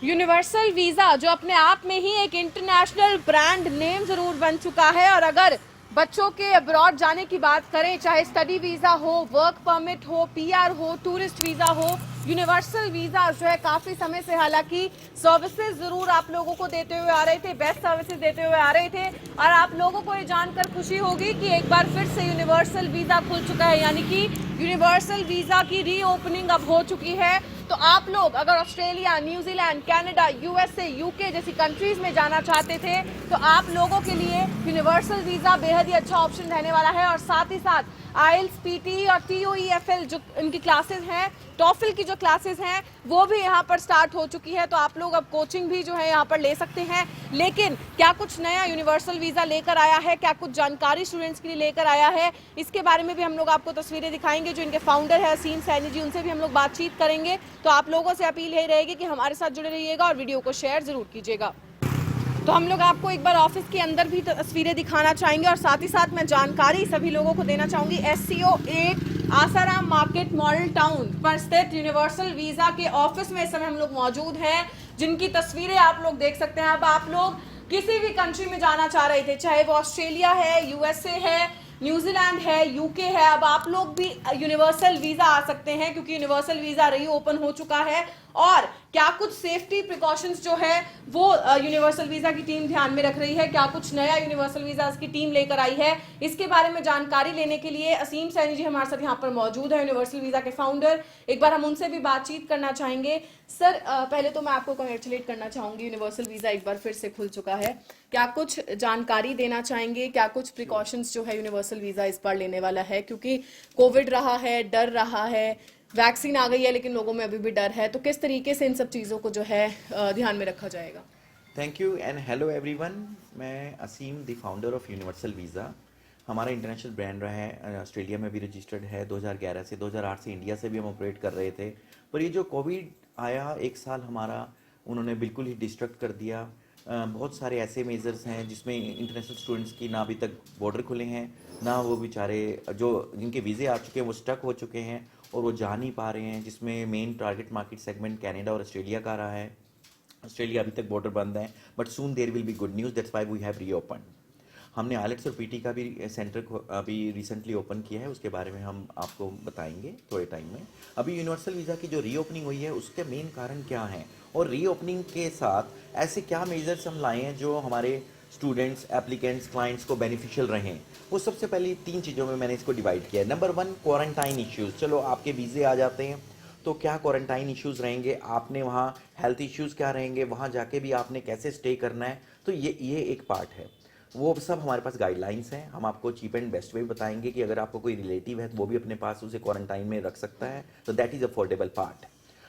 Universal visa जो अपने आप में ही एक इंटरनेशनल ब्रांड नेम जरूर बन चुका है। और अगर बच्चों के अब्रॉड जाने की बात करें, चाहे स्टडी वीजा हो, वर्क परमिट हो, पीआर हो, टूरिस्ट वीजा हो, यूनिवर्सल वीजा जो है काफी समय से हालांकि सर्विसेज जरूर आप लोगों को देते हुए आ रहे थे, बेस्ट सर्विसेज देते हुए आ रहे थे। और आप लोगों को ये जानकर खुशी होगी कि एक बार फिर से यूनिवर्सल वीजा खुल चुका है, यानी कि यूनिवर्सल वीजा की रीओपनिंग अब हो चुकी है। तो आप लोग अगर Australia, New Zealand, Canada, USA, UK जैसी कंट्रीज में जाना चाहते थे तो आप लोगों के लिए यूनिवर्सल वीजा बेहद ही अच्छा ऑप्शन रहने वाला है। और साथ ही साथ आइल्स, पीटी और टीओईएफएल जो इनकी क्लासेस हैं, टॉफिल की जो क्लासेस हैं वो भी यहाँ पर स्टार्ट हो चुकी है। तो आप लोग अब कोचिंग भी जो है यहाँ पर ले सकते हैं। लेकिन क्या कुछ नया यूनिवर्सल वीजा लेकर आया है, क्या कुछ जानकारी स्टूडेंट्स के लिए लेकर आया है, इसके बारे में भी हम लोग आपको तस्वीरें दिखाएंगे। जो इनके फाउंडर है असीम सैनी जी, उनसे भी हम लोग बातचीत करेंगे। तो आप लोगों से अपील यही रहेगी कि हमारे साथ जुड़े रहिएगा और वीडियो को शेयर जरूर कीजिएगा। तो हम लोग आपको एक बार ऑफिस के अंदर भी तस्वीरें दिखाना चाहेंगे और साथ ही साथ मैं जानकारी सभी लोगों को देना चाहूंगी। SCO 8 Asaram market model town पर स्थित यूनिवर्सल वीजा के ऑफिस में इस समय हम लोग मौजूद हैं, जिनकी तस्वीरें आप लोग देख सकते हैं। अब आप लोग किसी भी कंट्री में जाना चाह रहे थे, चाहे वो ऑस्ट्रेलिया है, यूएसए है, न्यूजीलैंड है, यूके है, अब आप लोग भी यूनिवर्सल वीजा आ सकते हैं क्योंकि यूनिवर्सल वीजा रीओपन हो चुका है। और क्या कुछ सेफ्टी प्रिकॉशंस जो है वो यूनिवर्सल वीजा की टीम ध्यान में रख रही है, क्या कुछ नया यूनिवर्सल वीजा की टीम लेकर आई है, इसके बारे में जानकारी लेने के लिए असीम सैनी जी हमारे साथ यहाँ पर मौजूद है, यूनिवर्सल वीजा के फाउंडर। एक बार हम उनसे भी बातचीत करना चाहेंगे। सर, पहले तो मैं आपको कंग्रेचुलेट करना चाहूंगी, यूनिवर्सल वीजा एक बार फिर से खुल चुका है। क्या कुछ जानकारी देना चाहेंगे, क्या कुछ प्रिकॉशंस जो है यूनिवर्सल वीजा इस बार लेने वाला है, क्योंकि कोविड रहा है, डर रहा है, वैक्सीन आ गई है लेकिन लोगों में अभी भी डर है, तो किस तरीके से इन सब चीज़ों को जो है ध्यान में रखा जाएगा? Thank you and hello everyone. मैं Aseem, the founder of Universal Visa. हमारा इंटरनेशनल ब्रांड रहा है, ऑस्ट्रेलिया में भी रजिस्टर्ड है 2011 से। 2008 से इंडिया से भी हम ऑपरेट कर रहे थे, पर ये जो कोविड आया एक साल हमारा उन्होंने बिल्कुल ही डिस्ट्रक्ट कर दिया। बहुत सारे ऐसे मेजर्स हैं जिसमें इंटरनेशनल स्टूडेंट्स की ना अभी तक बॉर्डर खुले हैं, ना वो बेचारे जो जिनके वीज़े आ चुके हैं वो स्टक हो चुके हैं और वो जा नहीं पा रहे हैं, जिसमें main target market segment Canada और ऑस्ट्रेलिया का रहा है। ऑस्ट्रेलिया अभी तक बॉर्डर बंद है, but soon there will be good news, that's why we have reopen. हमने आइलेट्स और पीटी का भी सेंटर अभी रिसेंटली ओपन किया है, उसके बारे में हम आपको बताएंगे थोड़े टाइम में। अभी यूनिवर्सल वीज़ा की जो रीओपनिंग हुई है उसके मेन कारण क्या हैं, और रीओपनिंग के साथ ऐसे क्या मेजर्स हम लाए हैं जो हमारे स्टूडेंट्स, एप्लीकेंट्स, क्लाइंट्स को बेनिफिशियल रहें। वो सबसे पहले 3 चीज़ों में मैंने इसको डिवाइड किया है। Number 1, quarantine issues. चलो आपके वीज़े आ जाते हैं तो क्या क्वारंटाइन इश्यूज़ रहेंगे, आपने वहाँ हेल्थ इश्यूज़ क्या रहेंगे, वहाँ जाके भी आपने कैसे स्टे करना है, तो ये एक पार्ट है। वो सब हमारे पास गाइडलाइंस हैं, हम आपको चीप एंड बेस्ट वे बताएंगे कि अगर आपको कोई रिलेटिव है तो वो भी अपने पास उसे क्वारंटाइन में रख सकता है, तो दैट इज़ अफोर्डेबल पार्ट।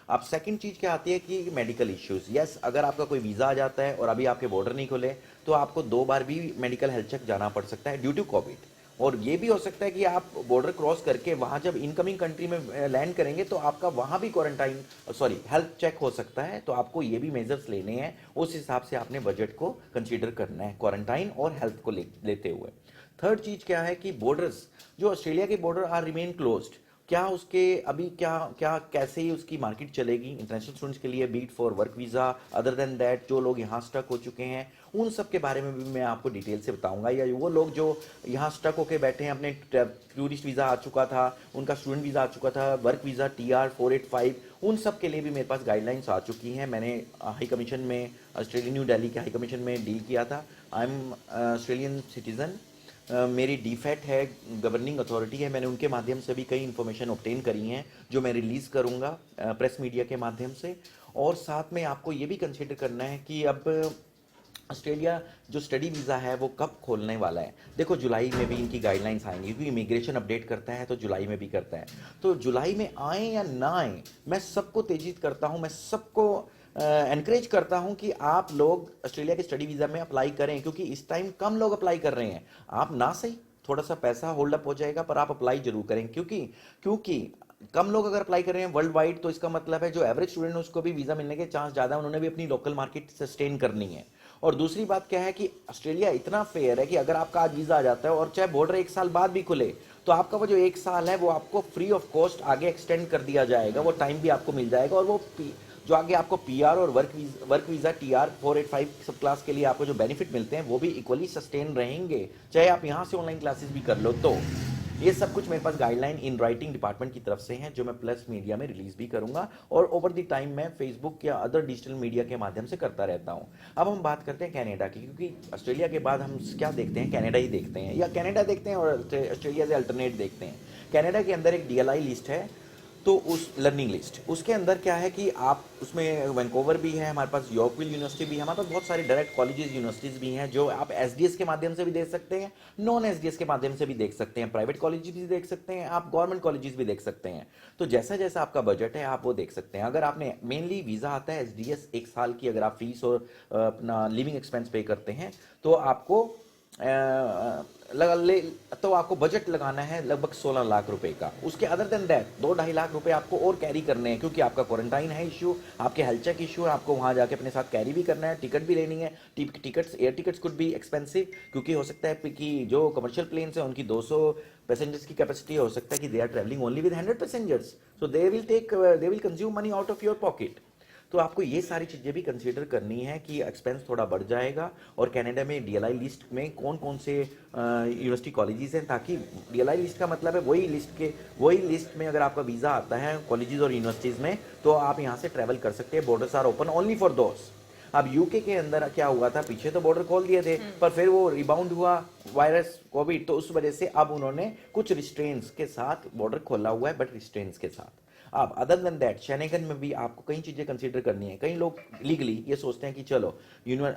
अब सेकंड चीज़ क्या आती है कि मेडिकल इश्यूज़। यस, अगर आपका कोई वीज़ा आ जाता है और अभी आपके बॉर्डर नहीं खुले तो आपको 2 बार भी मेडिकल हेल्थ चेक जाना पड़ सकता है ड्यू टू कोविड। और ये भी हो सकता है कि आप बॉर्डर क्रॉस करके वहाँ जब इनकमिंग कंट्री में लैंड करेंगे तो आपका वहाँ भी क्वारंटाइन हेल्थ चेक हो सकता है, तो आपको ये भी मेजर्स लेने हैं। उस हिसाब से आपने बजट को कंसीडर करना है क्वारंटाइन और हेल्थ को लेते हुए। थर्ड चीज़ क्या है कि बॉर्डर्स, जो ऑस्ट्रेलिया के बॉर्डर आर रिमेन क्लोज्ड, क्या उसके अभी क्या कैसे ही उसकी मार्केट चलेगी इंटरनेशनल स्टूडेंट्स के लिए, be it for work visa, other than that जो लोग यहाँ स्टक हो चुके हैं, उन सब के बारे में भी मैं आपको डिटेल से बताऊंगा। या वो लोग जो यहाँ स्टक होके बैठे हैं, अपने टूरिस्ट वीज़ा आ चुका था, उनका स्टूडेंट वीज़ा आ चुका था, वर्क वीज़ा TR 485, उन सब के लिए भी मेरे पास गाइडलाइंस आ चुकी हैं। मैंने हाई कमीशन में, ऑस्ट्रेलिया न्यू दिल्ली के हाई कमीशन में डील किया था। आई एम ऑस्ट्रेलियन सिटीज़न, मेरी डीफैट है, गवर्निंग अथॉरिटी है, मैंने उनके माध्यम से भी कई इन्फॉर्मेशन ऑब्टेन करी हैं जो मैं रिलीज़ करूंगा प्रेस मीडिया के माध्यम से। और साथ में आपको ये भी कंसिडर करना है कि अब ऑस्ट्रेलिया जो स्टडी वीज़ा है वो कब खोलने वाला है। देखो जुलाई में भी इनकी गाइडलाइंस आएंगी, क्योंकि इमिग्रेशन अपडेट करता है तो जुलाई में भी करता है। तो जुलाई में आए या ना आए, मैं सबको तेजित करता हूँ, मैं सबको एनकरेज करता हूं कि आप लोग ऑस्ट्रेलिया के स्टडी वीज़ा में अप्लाई करें, क्योंकि इस टाइम कम लोग अप्लाई कर रहे हैं। आप ना सही थोड़ा सा पैसा होल्ड अप हो जाएगा, पर आप अप्लाई जरूर करें, क्योंकि कम लोग अगर अप्लाई कर रहे हैं वर्ल्ड वाइड, तो इसका मतलब है जो एवरेज स्टूडेंट है उसको भी वीज़ा मिलने के चांस ज़्यादा है, उन्होंने भी अपनी लोकल मार्केट सस्टेन करनी है। और दूसरी बात क्या है कि ऑस्ट्रेलिया इतना फेयर है कि अगर आपका आज वीज़ा आ जाता है और चाहे बॉर्डर 1 साल बाद भी खुले, तो आपका वो जो 1 साल है वो आपको फ्री ऑफ कॉस्ट आगे एक्सटेंड कर दिया जाएगा, वो टाइम भी आपको मिल जाएगा और वो जो आगे आपको पीआर और वर्क वीज़ा टीआर 485 सब क्लास के लिए आपको जो बेनिफिट मिलते हैं वो भी इक्वली सस्टेन रहेंगे, चाहे आप यहाँ से ऑनलाइन क्लासेस भी कर लो। तो ये सब कुछ मेरे पास गाइडलाइन इन राइटिंग डिपार्टमेंट की तरफ से हैं, जो मैं प्लस मीडिया में रिलीज भी करूंगा और ओवर द टाइम मैं फेसबुक या अदर डिजिटल मीडिया के माध्यम से करता रहता हूं। अब हम बात करते हैं कनाडा की, क्योंकि ऑस्ट्रेलिया के बाद हम क्या देखते हैं, कनाडा ही देखते हैं, या कनाडा देखते हैं और ऑस्ट्रेलिया से अल्टरनेट देखते हैं। कनाडा के अंदर एक डीएलआई लिस्ट है, तो उस लर्निंग लिस्ट उसके अंदर क्या है कि आप उसमें वैंकूवर भी है, हमारे पास यॉर्कविल यूनिवर्सिटी भी है, हमारे पास बहुत सारे डायरेक्ट कॉलेजेस यूनिवर्सिटीज़ भी हैं जो आप एसडीएस के माध्यम से भी देख सकते हैं, नॉन एसडीएस के माध्यम से भी देख सकते हैं, प्राइवेट कॉलेजेस भी देख सकते हैं, आप गवर्नमेंट कॉलेजेस भी देख सकते हैं। तो जैसा जैसा आपका बजट है आप वो देख सकते हैं। अगर आपने मेनली वीज़ा आता है एसडीएस 1 साल की, अगर आप फीस और अपना लिविंग एक्सपेंस पे करते हैं तो आपको तो आपको बजट लगाना है लगभग 16 लाख रुपए का। उसके अदर देन दैट 2-2.5 लाख रुपए आपको और कैरी करने हैं, क्योंकि आपका क्वारंटाइन है इशू, आपके हेल्थ चेक इशू है, आपको वहां जाके अपने साथ कैरी भी करना है, टिकट भी लेनी है। Tickets, air tickets could be expensive, क्योंकि हो सकता है कि जो कमर्शियल प्लेन्स हैं उनकी 200 पैसेंजर्स की कैपेसिटी है, हो सकता है कि they are travelling only with 100 passengers, so they will consume money out of your pocket. तो आपको ये सारी चीज़ें भी कंसीडर करनी है कि एक्सपेंस थोड़ा बढ़ जाएगा। और कनाडा में डीएलआई लिस्ट में कौन कौन से यूनिवर्सिटी कॉलेजेस हैं, ताकि डीएलआई लिस्ट का मतलब है वही लिस्ट में अगर आपका वीज़ा आता है कॉलेजेस और यूनिवर्सिटीज़ में तो आप यहाँ से ट्रैवल कर सकते हैं। Borders are open only for those. अब यूके के अंदर क्या हुआ था, पीछे तो बॉर्डर खोल दिए थे पर फिर वो रिबाउंड हुआ वायरस कोविड, तो उस वजह से अब उन्होंने कुछ रिस्ट्रेंट्स के साथ बॉर्डर खोला हुआ है, बट रिस्ट्रेंट्स के साथ। अब अदर देन दैट शेनेगन में भी आपको कई चीज़ें कंसीडर करनी है। कई लोग लीगली ये सोचते हैं कि चलो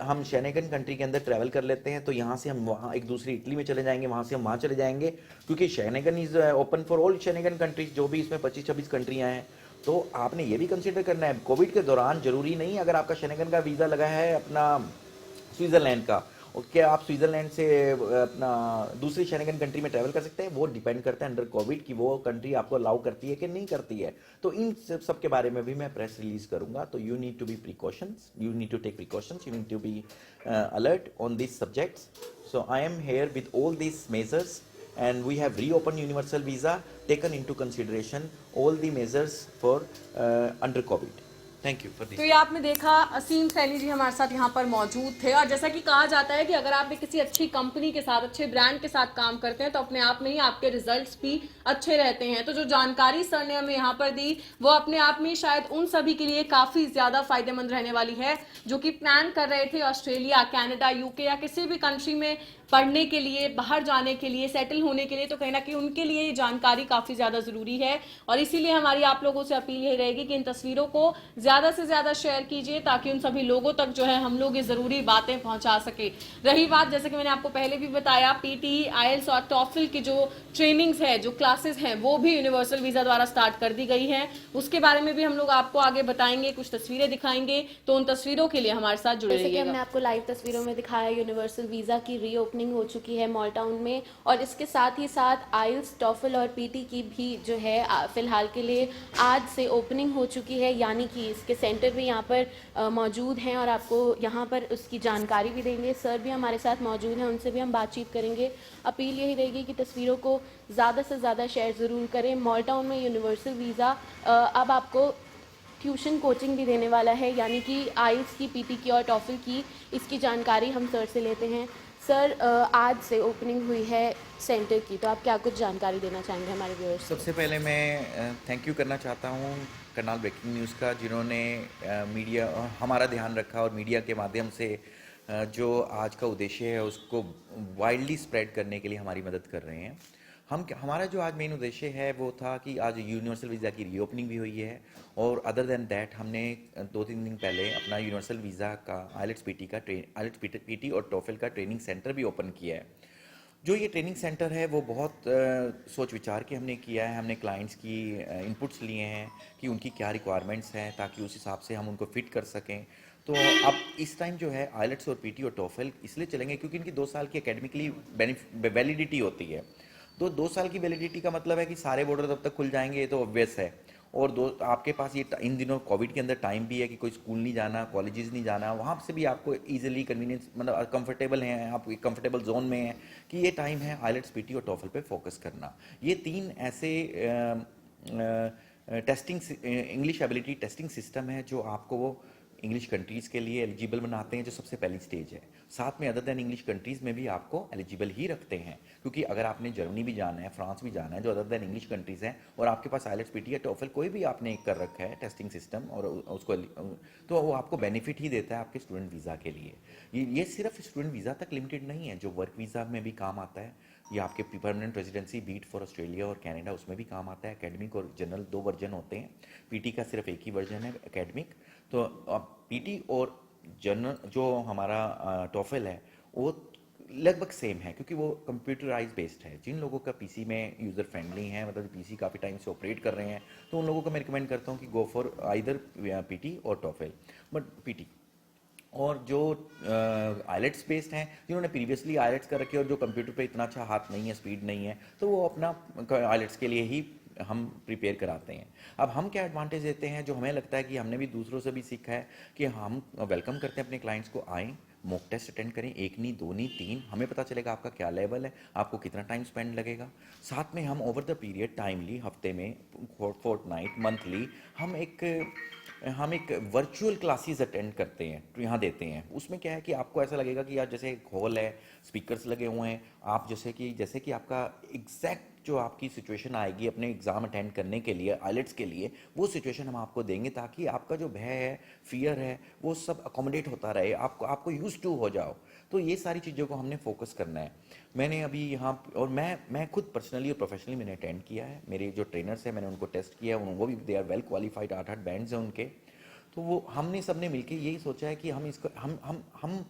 हम शेनेगन कंट्री के अंदर ट्रैवल कर लेते हैं, तो यहाँ से हम वहाँ एक दूसरी इटली में चले जाएंगे, वहाँ से हम वहाँ चले जाएंगे, क्योंकि Schengen is open for all Schengen countries, जो भी इसमें 25-26 कंट्रियाँ हैं। तो आपने ये भी कंसीडर करना है कोविड के दौरान, जरूरी नहीं अगर आपका शेनेगन का वीज़ा लगा है अपना स्विट्जरलैंड का, क्या आप स्विट्जरलैंड से अपना दूसरी शेनेगन कंट्री में ट्रैवल कर सकते हैं, वो डिपेंड करता है अंडर कोविड कि वो कंट्री आपको अलाउ करती है कि नहीं करती है। तो इन सब के बारे में भी मैं प्रेस रिलीज करूंगा। तो you need to be precautions, you need to take precautions, you need to be alert on this subjects. So I am here with all this measures and we have reopened universal visa, taken into consideration all the measures for under COVID. Thank you for this. तो ये आपने देखा, असीम सैनी जी हमारे साथ यहाँ पर मौजूद थे। और जैसा कि कहा जाता है कि अगर आप एक किसी अच्छी कंपनी के साथ, अच्छे ब्रांड के साथ काम करते हैं तो अपने आप में ही आपके रिजल्ट्स भी अच्छे रहते हैं। तो जो जानकारी सर ने हमें यहाँ पर दी वो अपने आप में शायद उन सभी के लिए काफ़ी ज़्यादा फायदेमंद रहने वाली है जो कि प्लान कर रहे थे ऑस्ट्रेलिया, कनाडा, यूके या किसी भी कंट्री में पढ़ने के लिए, बाहर जाने के लिए, सेटल होने के लिए। तो कहीं ना कहीं उनके लिए ये जानकारी काफ़ी ज़्यादा ज़रूरी है। और इसीलिए हमारी आप लोगों से अपील यही रहेगी कि इन तस्वीरों को ज़्यादा से ज़्यादा शेयर कीजिए, ताकि उन सभी लोगों तक जो है हम लोग ये ज़रूरी बातें पहुंचा सके। रही बात, जैसे कि मैंने आपको पहले भी बताया, पीटी, आईएल्स और टॉफल की जो ट्रेनिंग्स है, जो क्लासेस हैं, वो भी यूनिवर्सल वीज़ा द्वारा स्टार्ट कर दी गई हैं। उसके बारे में भी हम लोग आपको आगे बताएंगे, कुछ तस्वीरें दिखाएंगे। तो उन तस्वीरों के लिए हमारे साथ जुड़े जैसे कि हमने रहिएगा। आपको लाइव तस्वीरों में दिखाया, यूनिवर्सल वीज़ा की रीओपनिंग हो चुकी है मॉल टाउन में, और इसके साथ ही साथ आइल्स, टॉफल और पीटी की भी जो है फ़िलहाल के लिए आज से ओपनिंग हो चुकी है, यानी कि इसके सेंटर भी यहाँ पर मौजूद हैं और आपको यहाँ पर उसकी जानकारी भी देंगे। सर भी हमारे साथ मौजूद हैं, उनसे भी हम बातचीत करेंगे। अपील यही रहेगी कि तस्वीरों को ज़्यादा से ज़्यादा शेयर ज़रूर करें। मॉल टाउन में यूनिवर्सल वीज़ा अब आपको ट्यूशन कोचिंग भी देने वाला है, यानी कि आइल्स की, पीटी की और टॉफल की। इसकी जानकारी हम सर से लेते हैं। सर, आज से ओपनिंग हुई है सेंटर की, तो आप क्या कुछ जानकारी देना चाहेंगे हमारे व्यूअर्स को? सबसे पहले मैं थैंक यू करना चाहता हूँ करनाल ब्रेकिंग न्यूज़ का, जिन्होंने मीडिया हमारा ध्यान रखा और मीडिया के माध्यम से जो आज का उद्देश्य है उसको वाइडली स्प्रेड करने के लिए हमारी मदद कर रहे हैं। हमारा जो आज मेन उद्देश्य है वो था कि आज यूनिवर्सल वीज़ा की रीओपनिंग भी हुई है, और अदर देन दैट हमने 2-3 दिन पहले अपना यूनिवर्सल वीज़ा का आइलेट्स पीटी और टोफल का ट्रेनिंग सेंटर भी ओपन किया है। जो ये ट्रेनिंग सेंटर है वो बहुत सोच विचार के हमने किया है। हमने क्लाइंट्स की इनपुट्स लिए हैं कि उनकी क्या रिक्वायरमेंट्स हैं, ताकि उस हिसाब से हम उनको फिट कर सकें। तो अब इस टाइम जो है आइलेट्स और पीटी और टोफल इसलिए चलेंगे क्योंकि इनकी 2 साल की एकेडमिकली वैलिडिटी होती है। तो 2 साल की वैलिडिटी का मतलब है कि सारे बॉर्डर तब तक खुल जाएंगे, ये तो ऑब्वियस है। और आपके पास ये इन दिनों कोविड के अंदर टाइम भी है कि कोई स्कूल नहीं जाना, कॉलेजेस नहीं जाना, वहाँ से भी आपको इजीली कन्वीनियंस, मतलब कंफर्टेबल हैं, आप एक कंफर्टेबल जोन में हैं कि ये टाइम है आइलेट्स, पीटी और टोफल पे फोकस करना। ये 3 ऐसे testing English ability testing system है जो आपको वो इंग्लिश कंट्रीज़ के लिए एलिजिबल बनाते हैं, जो सबसे पहली स्टेज है। साथ में अदर देन इंग्लिश कंट्रीज़ में भी आपको एलिजिबल ही रखते हैं, क्योंकि अगर आपने जर्मनी भी जाना है, फ्रांस भी जाना है, जो अदर देन इंग्लिश कंट्रीज़ हैं, और आपके पास आइलेट्स, पीटी या टोफल कोई भी आपने कर रखा है टेस्टिंग सिस्टम, और उसको तो वो आपको बेनिफिट ही देता है आपके स्टूडेंट वीज़ा के लिए। ये सिर्फ स्टूडेंट वीज़ा तक लिमिटेड नहीं है, जो वर्क वीज़ा में भी काम आता है, ये आपके permanent residency be it for Australia और कनाडा, उसमें भी काम आता है। एकेडमिक और जनरल 2 वर्जन होते हैं, पीटी का सिर्फ एक ही वर्जन है एकेडमिक। तो अब पीटी और जनरल जो हमारा टोफल है वो लगभग सेम है, क्योंकि वो कंप्यूटराइज बेस्ड है। जिन लोगों का पीसी में यूज़र फ्रेंडली है, मतलब पीसी काफ़ी टाइम से ऑपरेट कर रहे हैं, तो उन लोगों को मैं रिकमेंड करता हूँ कि गो फॉर आइदर पीटी और टोफल, बट पीटी। और जो आइलेट्स बेस्ड हैं, जिन्होंने प्रीवियसली आइलेट्स कर रखे और जो कंप्यूटर पे इतना अच्छा हाथ नहीं है, स्पीड नहीं है, तो वो अपना आइलेट्स के लिए ही हम प्रिपेयर कराते हैं। अब हम क्या एडवांटेज देते हैं, जो हमें लगता है कि हमने भी दूसरों से भी सीखा है, कि हम वेलकम करते हैं अपने क्लाइंट्स को, आएँ, मॉक टेस्ट अटेंड करें, 1 नहीं 2 नहीं 3, हमें पता चलेगा आपका क्या लेवल है, आपको कितना टाइम स्पेंड लगेगा। साथ में हम ओवर द पीरियड टाइमली, हफ्ते में, फोर्टनाइट, मंथली, हम एक वर्चुअल क्लासेस अटेंड करते हैं, तो यहाँ देते हैं। उसमें क्या है कि आपको ऐसा लगेगा कि यार जैसे एक हॉल है, स्पीकर्स लगे हुए हैं, आप जैसे कि आपका एग्जैक्ट जो आपकी सिचुएशन आएगी अपने एग्ज़ाम अटेंड करने के लिए, आइलेट्स के लिए, वो सिचुएशन हम आपको देंगे, ताकि आपका जो भय है, फियर है, वो सब अकोमोडेट होता रहे, आपको यूज टू हो जाओ। तो ये सारी चीज़ों को हमने फोकस करना है। मैंने अभी यहाँ, और मैं खुद पर्सनली और प्रोफेशनली मैंने अटेंड किया है। मेरे जो ट्रेनर्स हैं, मैंने उनको टेस्ट किया है, वो भी they are well qualified, 8 bands हैं उनके। तो वो हमने सबने मिलकर यही सोचा है कि हम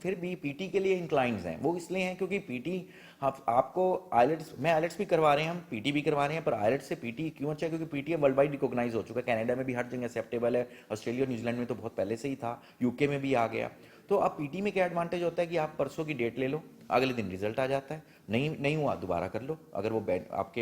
फिर भी पीटी के लिए इंक्लाइंड्स हैं। वो इसलिए हैं क्योंकि पीटी आपको आइलेट्स भी करवा रहे हैं, हम पीटी भी करवा रहे हैं, पर आइलेट्स से पीटी क्यों अच्छा है, क्योंकि पीटी वर्ल्ड वाइड रिकॉग्नाइज हो चुका है, कनाडा में भी हर जगह एक्सेप्टेबल है, ऑस्ट्रेलिया और न्यूजीलैंड में तो बहुत पहले से ही था, यूके में भी आ गया। तो अब पीटी में क्या एडवांटेज होता है कि आप परसों की डेट ले लो, अगले दिन रिजल्ट आ जाता है, नहीं हुआ दोबारा कर लो, अगर वो आप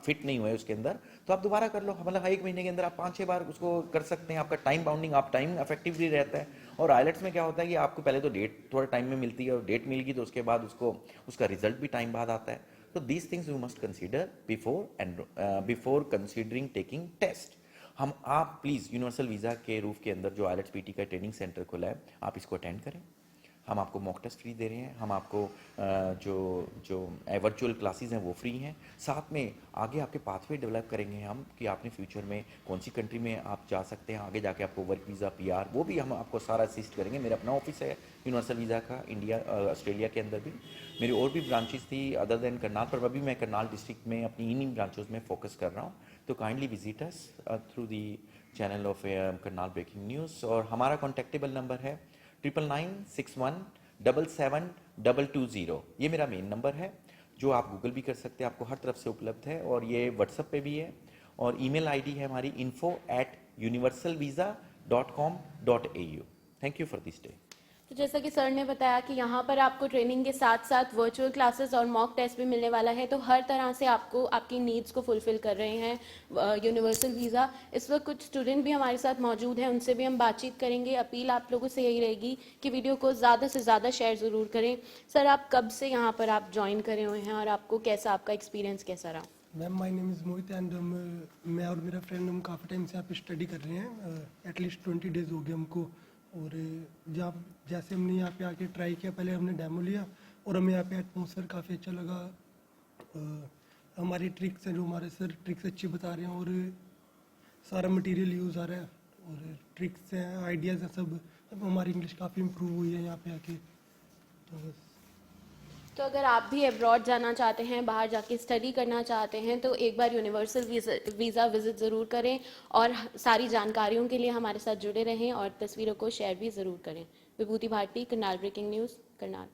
फिट नहीं हुए उसके अंदर तो आप दोबारा कर लो, मतलब 1 महीने के अंदर आप 5-6 बार उसको कर सकते हैं। आपका टाइम बाउंडिंग, आप टाइम इफेक्टिवली रहता है। और आइलेट्स में क्या होता है कि आपको पहले तो डेट थोड़ा टाइम में मिलती है, और डेट मिल गई तो उसके बाद उसका रिजल्ट भी टाइम बाद आता है। तो these things you must consider before considering taking test. आप प्लीज़ यूनिवर्सल वीज़ा के रूफ के अंदर जो आइलेट्स पीटी का ट्रेनिंग सेंटर खुला है, आप इसको अटेंड करें। हम आपको मॉक टेस्ट फ्री दे रहे हैं, हम आपको जो वर्चुअल क्लासेस हैं वो फ्री हैं। साथ में आगे आपके पाथवे डेवलप करेंगे हम, कि आपने फ्यूचर में कौन सी कंट्री में आप जा सकते हैं, आगे जाके आपको वर्क वीज़ा, पीआर, वो भी हम आपको सारा असिस्ट करेंगे। मेरा अपना ऑफिस है यूनिवर्सल वीज़ा का, इंडिया ऑस्ट्रेलिया के अंदर भी। मेरी और भी ब्रांचेस थी अदर देन करनाल, पर अभी मैं करनाल डिस्ट्रिक्ट में अपनी इन्हीं ब्रांचों में फोकस कर रहा हूँ। तो kindly visit us through the channel of Karnal breaking news. और हमारा कॉन्टेक्टेबल नंबर है 9996177220। ये मेरा मेन नंबर है, जो आप गूगल भी कर सकते हैं, आपको हर तरफ से उपलब्ध है। और ये व्हाट्सएप पे भी है, और ईमेल आईडी है हमारी info@universalvisa.com.au। Thank you for this day. तो जैसा कि सर ने बताया कि यहाँ पर आपको ट्रेनिंग के साथ साथ वर्चुअल क्लासेस और मॉक टेस्ट भी मिलने वाला है, तो हर तरह से आपको आपकी नीड्स को फुलफिल कर रहे हैं यूनिवर्सल वीज़ा। इस वक्त कुछ स्टूडेंट भी हमारे साथ मौजूद हैं, उनसे भी हम बातचीत करेंगे। अपील आप लोगों से यही रहेगी कि वीडियो को ज़्यादा से ज़्यादा शेयर ज़रूर करें। सर, आप कब से यहाँ पर आप ज्वाइन करे हुए हैं, और आपको आपका एक्सपीरियंस कैसा रहा? Ma'am, my name is Mohit and मैं और मेरा फ्रेंड हम काफ़ी टाइम से यहाँ पे स्टडी कर रहे हैं, एटलीस्ट 20 डेज़ हो गए हमको। और जैसे हमने यहाँ पे आके ट्राई किया, पहले हमने डेमो लिया और हमें यहाँ पे एटमॉस्फेयर काफ़ी अच्छा लगा। हमारी ट्रिक्स हैं, जो हमारे सर ट्रिक्स अच्छी बता रहे हैं, और सारा मटेरियल यूज़ आ रहा है, और ट्रिक्स हैं, आइडियाज़ हैं, सब हमारी इंग्लिश काफ़ी इम्प्रूव हुई है यहाँ पे आके। तो बस। तो अगर आप भी अब्रॉड जाना चाहते हैं, बाहर जाके स्टडी करना चाहते हैं, तो एक बार यूनिवर्सल वीज़ा विज़िट ज़रूर करें, और सारी जानकारियों के लिए हमारे साथ जुड़े रहें, और तस्वीरों को शेयर भी ज़रूर करें। विभूति भारती, करनाल ब्रेकिंग न्यूज़, करनाल।